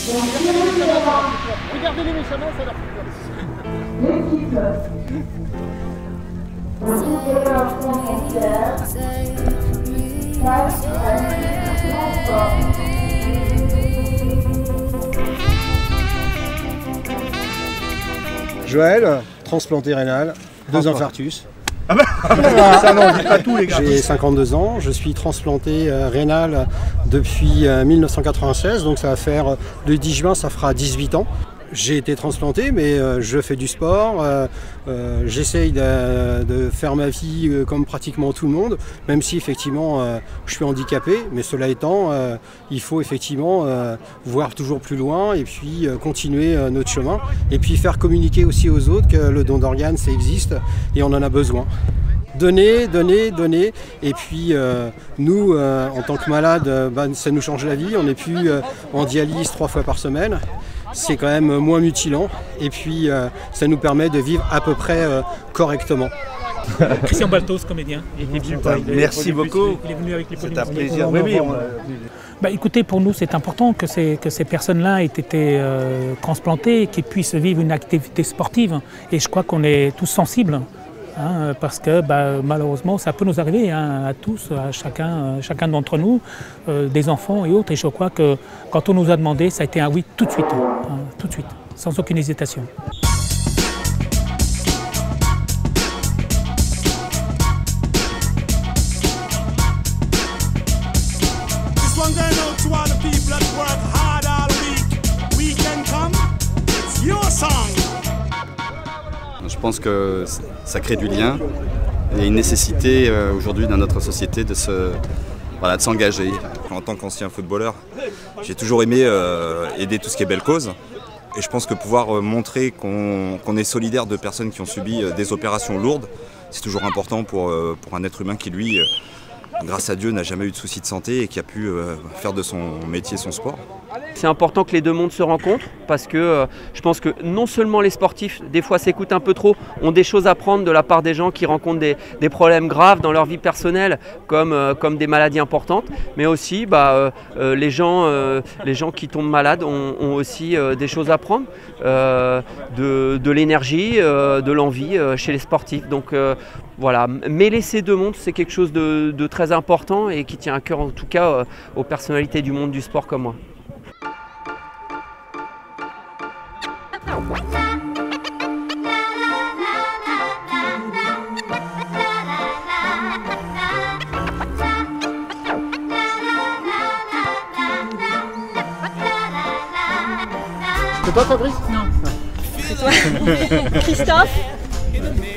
Regardez les méchaments, ça leur fait Joël, transplanté rénal, 2 infarctus. Ah bah, ça non, on dit pas tout les gars. J'ai 52 ans, je suis transplanté rénal depuis 1996, donc ça va faire, le 10 juin, ça fera 18 ans. J'ai été transplanté, mais je fais du sport, j'essaye de faire ma vie comme pratiquement tout le monde, même si effectivement je suis handicapé, mais cela étant, il faut effectivement voir toujours plus loin et puis continuer notre chemin, et puis faire communiquer aussi aux autres que le don d'organes, ça existe et on en a besoin. Donner, donner, donner, et puis nous, en tant que malades, ça nous change la vie, on n'est plus en dialyse 3 fois par semaine. C'est quand même moins mutilant et puis ça nous permet de vivre à peu près correctement. Christian Baltos, comédien. Merci beaucoup. Il est venu avec les C'est un plaisir. Oui, écoutez, pour nous, c'est important que ces personnes-là aient été transplantées et qu'ils puissent vivre une activité sportive. Et je crois qu'on est tous sensibles. Parce que malheureusement, ça peut nous arriver à tous, à chacun d'entre nous, des enfants et autres. Et je crois que quand on nous a demandé, ça a été un oui tout de suite, sans aucune hésitation. Je pense que ça crée du lien. Il y a une nécessité aujourd'hui dans notre société de s'engager. En tant qu'ancien footballeur, j'ai toujours aimé aider tout ce qui est belle cause. Et je pense que pouvoir montrer qu'on est solidaire de personnes qui ont subi des opérations lourdes, c'est toujours important pour un être humain qui, lui, grâce à Dieu, n'a jamais eu de soucis de santé et qui a pu faire de son métier son sport. C'est important que les deux mondes se rencontrent parce que je pense que non seulement les sportifs, des fois s'écoutent un peu trop, ont des choses à prendre de la part des gens qui rencontrent des problèmes graves dans leur vie personnelle comme des maladies importantes, mais aussi les gens qui tombent malades ont aussi des choses à prendre, de l'énergie, de l'envie chez les sportifs. Donc voilà, mêler ces deux mondes, c'est quelque chose de très important et qui tient à cœur en tout cas aux personnalités du monde du sport comme moi. C'est toi Fabrice? Non, c'est toi.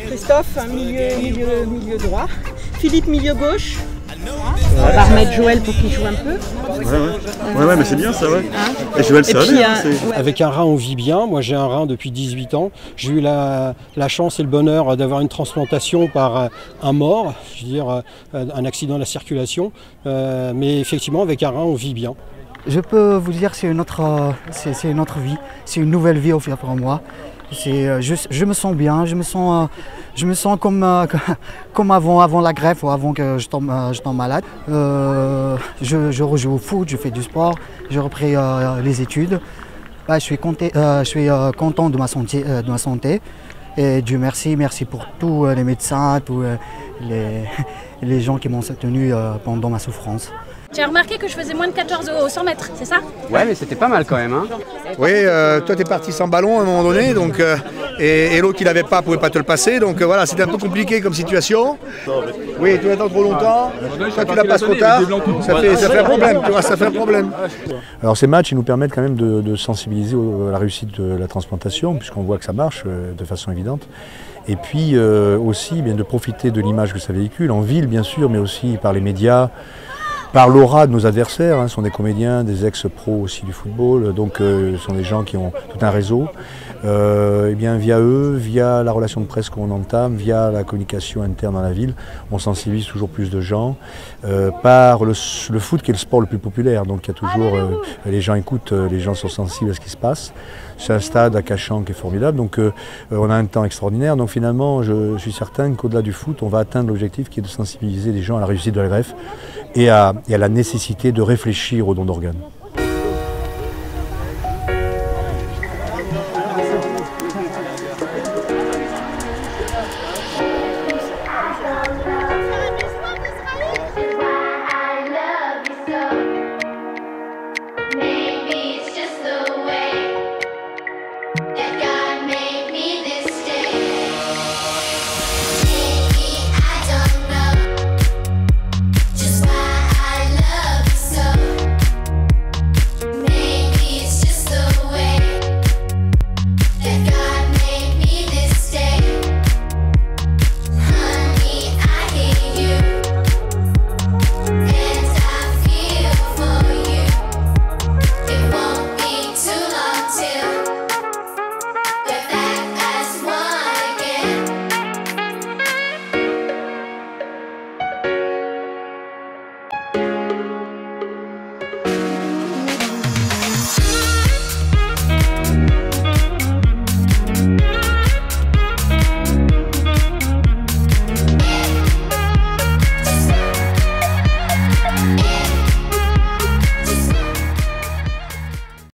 Christophe, milieu droit. Philippe, milieu gauche. On va remettre Joël pour qu'il joue un peu. Ouais, mais c'est bien ça, ouais. Et Joël, ça va bien. Avec un rein, on vit bien. Moi, j'ai un rein depuis 18 ans. J'ai eu la chance et le bonheur d'avoir une transplantation par un mort, je veux dire un accident de la circulation. Mais effectivement, avec un rein, on vit bien. Je peux vous dire que c'est une autre vie, c'est une nouvelle vie au fur et à mesure pour moi. Je me sens bien, je me sens comme avant la greffe ou avant que je tombe malade. Je rejoue au foot, je fais du sport, j'ai repris les études. Je suis content de ma santé. Et Dieu merci pour tous les médecins, tous les gens qui m'ont soutenu pendant ma souffrance. Tu as remarqué que je faisais moins de 14 au 100 mètres, c'est ça? Ouais, mais c'était pas mal quand même. Hein. Oui, toi t'es parti sans ballon à un moment donné, donc, et l'autre qui l'avait pas pouvait pas te le passer, donc voilà, c'était un peu compliqué comme situation. Oui, tu attends trop longtemps, toi tu la passes trop tard, ça fait un problème, tu vois, ça fait un problème. Alors ces matchs, ils nous permettent quand même de sensibiliser à la réussite de la transplantation, puisqu'on voit que ça marche de façon évidente. Et puis aussi de profiter de l'image que ça véhicule, en ville bien sûr, mais aussi par les médias, par l'aura de nos adversaires, ce sont des comédiens, des ex-pros aussi du football, donc ce sont des gens qui ont tout un réseau. Et bien via eux, via la relation de presse qu'on entame, via la communication interne dans la ville, on sensibilise toujours plus de gens par le foot qui est le sport le plus populaire, donc il y a toujours, les gens écoutent, les gens sont sensibles à ce qui se passe. C'est un stade à Cachan qui est formidable, donc on a un temps extraordinaire, donc finalement je suis certain qu'au-delà du foot, on va atteindre l'objectif qui est de sensibiliser les gens à la réussite de la greffe et à la nécessité de réfléchir au don d'organes.